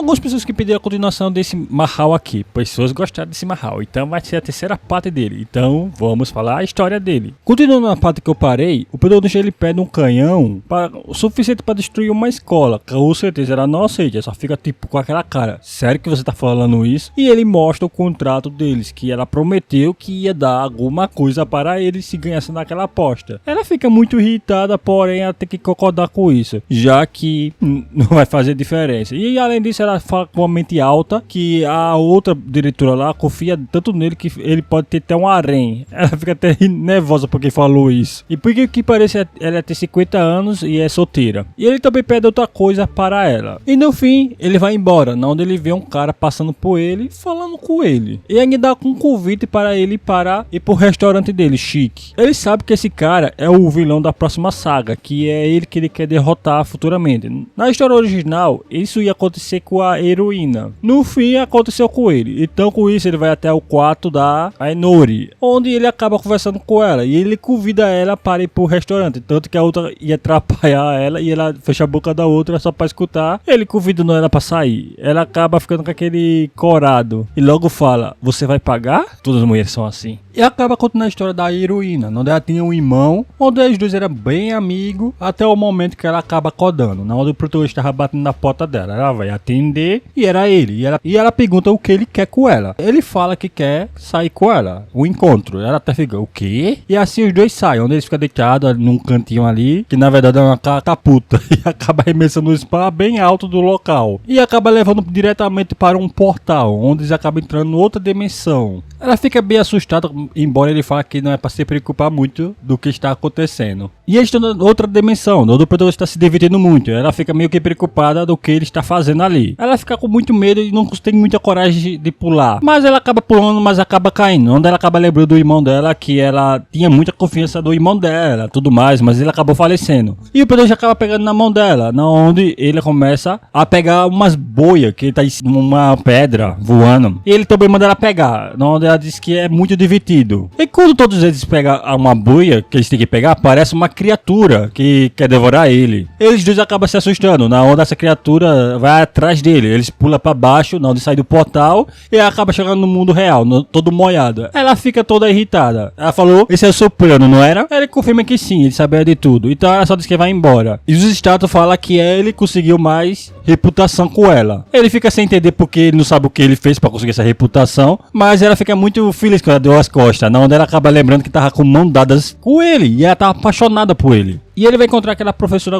algumas pessoas que pediram a continuação desse Mahou aqui. Pessoas gostaram desse Mahou. Então vai ser a terceira parte dele. Então vamos falar a história dele. Continuando na parte que eu parei, o protagonista ele pede um canhão o suficiente para destruir uma escola. Com certeza ela não aceita. Só fica tipo com aquela cara. Sério que você tá falando isso? E ele mostra o contrato deles. Que ela prometeu que ia dar alguma coisa para ele se ganhasse naquela aposta. Ela fica muito irritada, porém ela tem que concordar com isso. Já que não vai fazer diferença. E além disso ela fala com uma mente alta que a outra diretora lá confia tanto nele que ele pode ter até um harém. Ela fica até nervosa porque falou isso. E por que parece ela ter 50 anos e é solteira. E ele também pede outra coisa para ela. E no fim ele vai embora, onde ele vê um cara passando por ele, falando com ele. E ainda dá um convite para ele para ir pro restaurante dele, chique. Ele sabe que esse cara é o vilão da próxima saga, que é ele que ele quer derrotar futuramente. Na história original, isso ia acontecer com a heroína. No fim, aconteceu com ele. Então, com isso, ele vai até o quarto da Ainori, onde ele acaba conversando com ela. E ele convida ela para ir pro restaurante. Tanto que a outra ia atrapalhar ela e ela fecha a boca da outra só para escutar. Ele convidando ela para sair. Ela acaba ficando com aquele corado. E logo fala, você vai pagar? Todas as mulheres são assim. E acaba contando a história da heroína, onde ela tinha um irmão, onde os dois eram bem amigos, até o momento que ela acaba acordando, onde o protagonista estava batendo na porta dela. Ela vai atender e era ele. E ela pergunta o que ele quer com ela. Ele fala que quer sair com ela, o encontro. Ela até fica, o quê? E assim os dois saem, onde eles ficam deitados num cantinho ali, que na verdade é uma catapulta, e acaba arremessando o spa bem alto do local. E acaba levando diretamente para um portal, onde eles acabam entrando em outra dimensão. Ela fica bem assustada, embora ele fale que não é para se preocupar muito do que está acontecendo. E eles estão em outra dimensão, onde o protagonista está se divertindo muito. Ela fica meio que preocupada do que ele está fazendo ali. Ela fica com muito medo e não tem muita coragem de pular. Mas ela acaba pulando, mas acaba caindo. Onde ela acaba lembrando do irmão dela, que ela tinha muita confiança do irmão dela, tudo mais, mas ele acabou falecendo. E o protagonista acaba pegando na mão dela, onde ele começa a pegar umas boias, que ele tá em uma pedra voando. E ele também manda ela pegar, onde ela diz que é muito divertido. E quando todos eles pegam uma boia que eles têm que pegar, parece uma criatura que quer devorar ele. Eles dois acabam se assustando, onde essa criatura vai atrás dele. Eles pulam pra baixo, onde sai do portal, e acaba chegando no mundo real, todo molhado. Ela fica toda irritada. Ela falou, esse é o seu plano, não era? Ele confirma que sim, ele sabia de tudo. Então ela só diz que vai embora. E os status falam que ele conseguiu mais reputação com ela. Ele fica sem entender porque ele não sabe o que ele fez pra conseguir essa reputação, mas ela fica muito feliz quando ela deu as costas, onde ela acaba lembrando que tava com mão dadas com ele, e ela tava apaixonada por ele. E ele vai encontrar aquela professora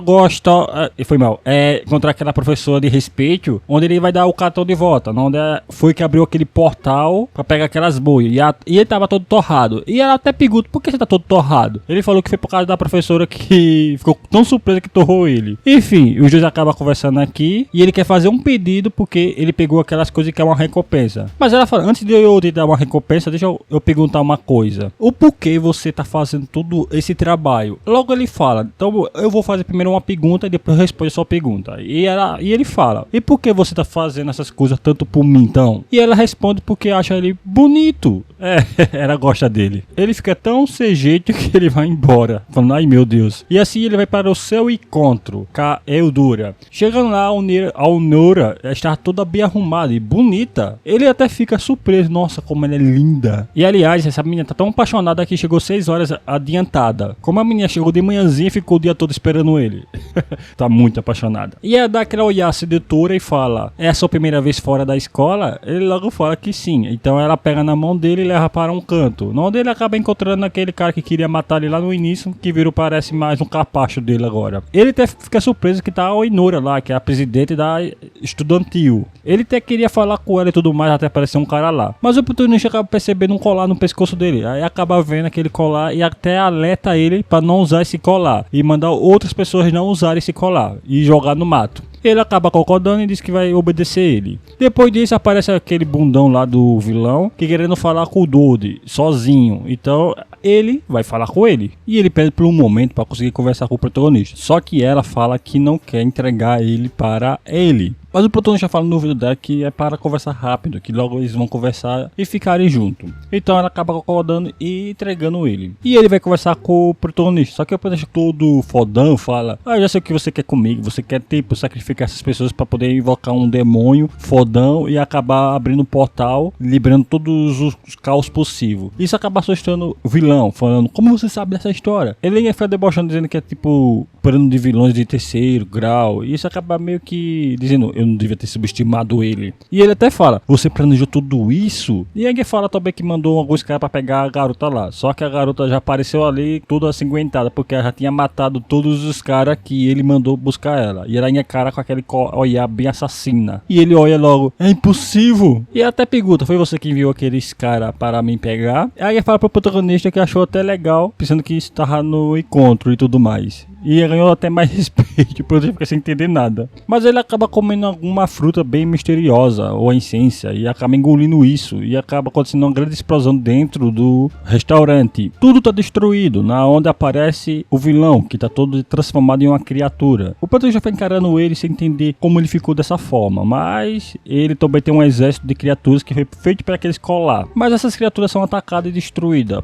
encontrar aquela professora de respeito, onde ele vai dar o cartão de volta, onde foi que abriu aquele portal pra pegar aquelas boias. E ele tava todo torrado. E ela até pergunta, por que você tá todo torrado? Ele falou que foi por causa da professora que ficou tão surpresa que torrou ele. Enfim, os dois acabam conversando aqui, e ele quer fazer um pedido porque ele pegou aquelas coisas que é uma recompensa. Mas ela fala, antes de eu te dar uma recompensa, deixa eu perguntar uma coisa. O porquê você tá fazendo todo esse trabalho? Logo ele fala, então eu vou fazer primeiro uma pergunta e depois eu respondo a sua pergunta. E ele fala, e por que você tá fazendo essas coisas tanto por mim então? E ela responde porque acha ele bonito. Ela gosta dele. Ele fica tão sem jeito que ele vai embora, falando, ai meu Deus. E assim ele vai para o seu encontro com a Eudora. Chegando lá, a Onora está toda bem arrumada e bonita. Ele até fica surpreso, nossa, como ela é linda. E aliás, essa menina tá tão apaixonada que chegou 6 horas adiantada. Como a menina chegou de manhãzinha, ficou o dia todo esperando ele. Tá muito apaixonada. E ela dá aquela olhada sedutora e fala, é a sua primeira vez fora da escola? Ele logo fala que sim. Então ela pega na mão dele e leva para um canto, onde ele acaba encontrando aquele cara que queria matar ele lá no início, que virou, parece mais um capacho dele agora. Ele até fica surpreso que tá a Oinora lá, que é a presidente da estudantil. Ele até queria falar com ela e tudo mais, até aparecer um cara lá. Mas o protagonista acaba percebendo um colar no pescoço dele. Aí acaba vendo aquele colar e até alerta ele para não usar esse colar. E mandar outras pessoas não usarem esse colar e jogar no mato. Ele acaba concordando e diz que vai obedecer ele. Depois disso aparece aquele bundão lá do vilão que querendo falar com o Dode sozinho. Então ele vai falar com ele. E ele pede por um momento para conseguir conversar com o protagonista. Só que ela fala que não quer entregar ele para ele. Mas o protagonista fala no ouvido dela que é para conversar rápido, que logo eles vão conversar e ficarem juntos. Então ela acaba concordando e entregando ele. E ele vai conversar com o protagonista. Só que o protagonista todo fodão fala: eu já sei o que você quer comigo. Você quer, tipo, sacrificar essas pessoas para poder invocar um demônio fodão e acabar abrindo um portal, liberando todos os caos possíveis. Isso acaba assustando o vilão, falando: como você sabe dessa história? Ele fica debochando, dizendo que é tipo plano de vilões de terceiro grau. E isso acaba meio que dizendo: eu não devia ter subestimado ele. E ele até fala: você planejou tudo isso? E aí fala também que mandou alguns caras pra pegar a garota lá. Só que a garota já apareceu ali toda acinguentada, porque ela já tinha matado todos os caras que ele mandou buscar ela. E ela ia cara com aquele olhar bem assassina. E ele olha logo: é impossível. E até pergunta: foi você que enviou aqueles caras para me pegar? Aí ele fala pro protagonista que achou até legal, pensando que estava no encontro e tudo mais. E ganhou até mais respeito, por ele ficar sem entender nada. Mas ele acaba comendo alguma fruta bem misteriosa, ou a essência, e acaba engolindo isso. E acaba acontecendo uma grande explosão dentro do restaurante. Tudo tá destruído, na onde aparece o vilão, que tá todo transformado em uma criatura. O protagonista já foi encarando ele sem entender como ele ficou dessa forma. Mas ele também tem um exército de criaturas que foi feito para aqueles colar. Mas essas criaturas são atacadas e destruídas,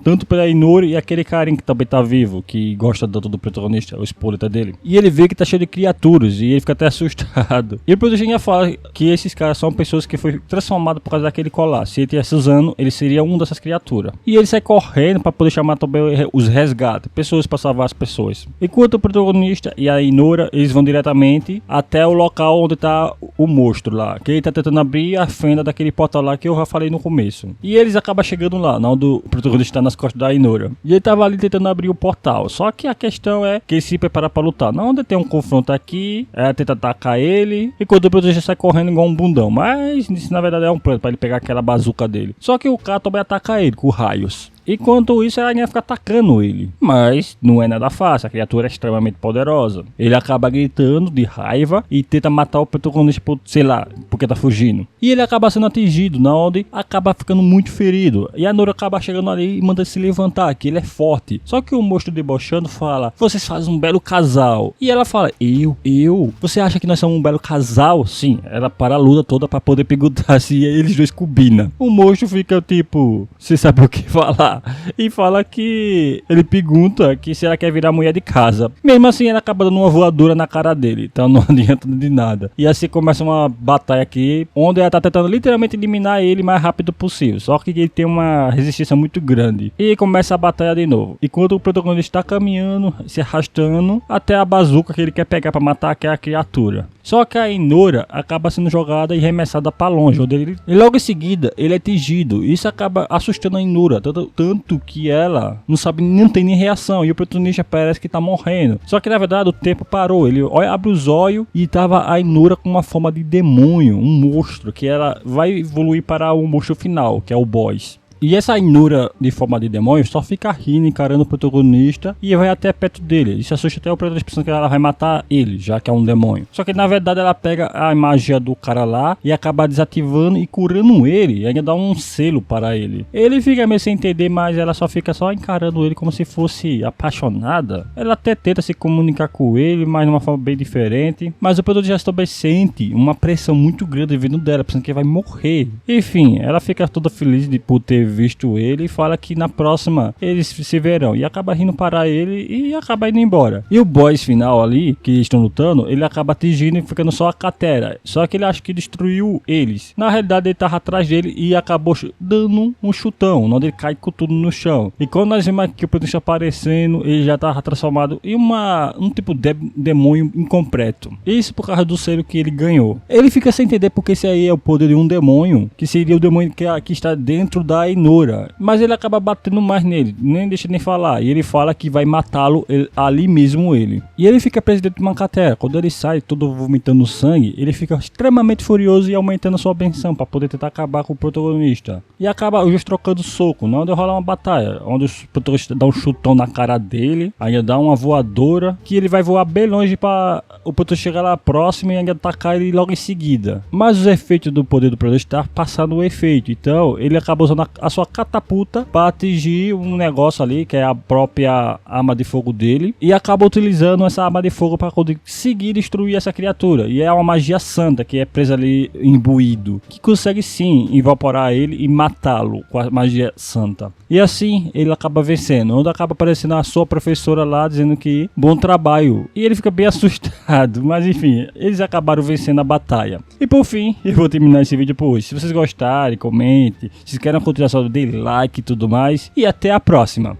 tanto pela Inori e aquele carinha que também tá vivo, que gosta do protagonista, o spoiler dele. E ele vê que tá cheio de criaturas e ele fica até assustado. E o protagonista fala que esses caras são pessoas que foi transformadas por causa daquele colar. Se ele tivesse usando, ele seria um dessas criaturas. E ele sai correndo para poder chamar também os resgates, pessoas para salvar as pessoas. Enquanto o protagonista e a Inora, eles vão diretamente até o local onde tá o monstro lá, que ele tá tentando abrir a fenda daquele portal lá que eu já falei no começo. E eles acabam chegando lá, onde o protagonista tá nas costas da Inora. E ele tava ali tentando abrir o portal. Só que a questão é que ele se prepara pra lutar. Não, onde tem um confronto aqui, tenta atacar ele, enquanto o protagonista sai correndo igual um bundão. Mas isso na verdade é um plano pra ele pegar aquela bazuca dele. Só que o cara também ataca ele com raios. Enquanto isso, a aranha fica atacando ele. Mas não é nada fácil, a criatura é extremamente poderosa. Ele acaba gritando de raiva e tenta matar o protagonista por, sei lá, porque tá fugindo. E ele acaba sendo atingido, na onde acaba ficando muito ferido. E a Nora acaba chegando ali e manda se levantar, que ele é forte. Só que o monstro debochando fala: vocês fazem um belo casal. E ela fala: eu? Você acha que nós somos um belo casal? Sim, ela para a luta toda pra poder perguntar se eles dois combinam. O monstro fica tipo: você sabe o que falar? E fala que ele pergunta que se ela quer virar mulher de casa. Mesmo assim, ela acaba dando uma voadora na cara dele, então não adianta de nada. E assim começa uma batalha aqui, onde ela tá tentando literalmente eliminar ele o mais rápido possível. Só que ele tem uma resistência muito grande. E começa a batalha de novo. Enquanto o protagonista está caminhando, se arrastando até a bazuca que ele quer pegar para matar aquela criatura. Só que a Inora acaba sendo jogada e remessada para longe, onde ele... E logo em seguida, ele é atingido. Isso acaba assustando a Inora, tanto que ela não tem nem reação. E o protagonista parece que tá morrendo. Só que na verdade o tempo parou. Ele abre os olhos e tava a Inora com uma forma de demônio, um monstro, que ela vai evoluir para o monstro final, que é o boss. E essa Inura de forma de demônio só fica rindo, encarando o protagonista e vai até perto dele. Isso assusta até o protagonista pensando que ela vai matar ele, já que é um demônio. Só que na verdade ela pega a magia do cara lá e acaba desativando e curando ele. E ainda dá um selo para ele. Ele fica meio sem entender, mas ela só fica só encarando ele como se fosse apaixonada. Ela até tenta se comunicar com ele, mas de uma forma bem diferente. Mas o protagonista também sente uma pressão muito grande vindo dela, pensando que vai morrer. Enfim, ela fica toda feliz por ter visto ele e fala que na próxima eles se verão. E acaba rindo para ele e acaba indo embora. E o boss final ali, que estão lutando, ele acaba atingindo e ficando só a cratera. Só que ele acha que destruiu eles. Na realidade ele tava atrás dele e acabou dando um chutão, onde ele cai com tudo no chão. E quando nós vemos aqui o protagonista aparecendo, ele já tava transformado em um tipo de demônio incompleto. Isso por causa do selo que ele ganhou. Ele fica sem entender porque esse aí é o poder de um demônio, que seria o demônio que está dentro da Inora. Mas ele acaba batendo mais nele, nem deixa nem falar. E ele fala que vai matá-lo ali mesmo ele. E ele fica preso dentro de uma cratera. Quando ele sai todo vomitando sangue, ele fica extremamente furioso e aumentando sua benção para poder tentar acabar com o protagonista. E acaba os dois trocando soco, não onde rola uma batalha, onde o protagonista dá um chutão na cara dele, ainda dá uma voadora, que ele vai voar bem longe para o protagonista chegar lá próximo e ainda atacar ele logo em seguida. Mas os efeitos do poder do protagonista tá passando o efeito, então ele acaba usando a a sua catapulta para atingir um negócio ali, que é a própria arma de fogo dele, e acaba utilizando essa arma de fogo para conseguir destruir essa criatura. E é uma magia santa que é presa ali, imbuído, que consegue sim evaporar ele e matá-lo com a magia santa. E assim ele acaba vencendo, onde acaba aparecendo a sua professora lá dizendo que bom trabalho, e ele fica bem assustado, mas enfim, eles acabaram vencendo a batalha. E por fim, eu vou terminar esse vídeo por hoje. Se vocês gostarem, comente, se querem a continuação, dê like e tudo mais, e até a próxima.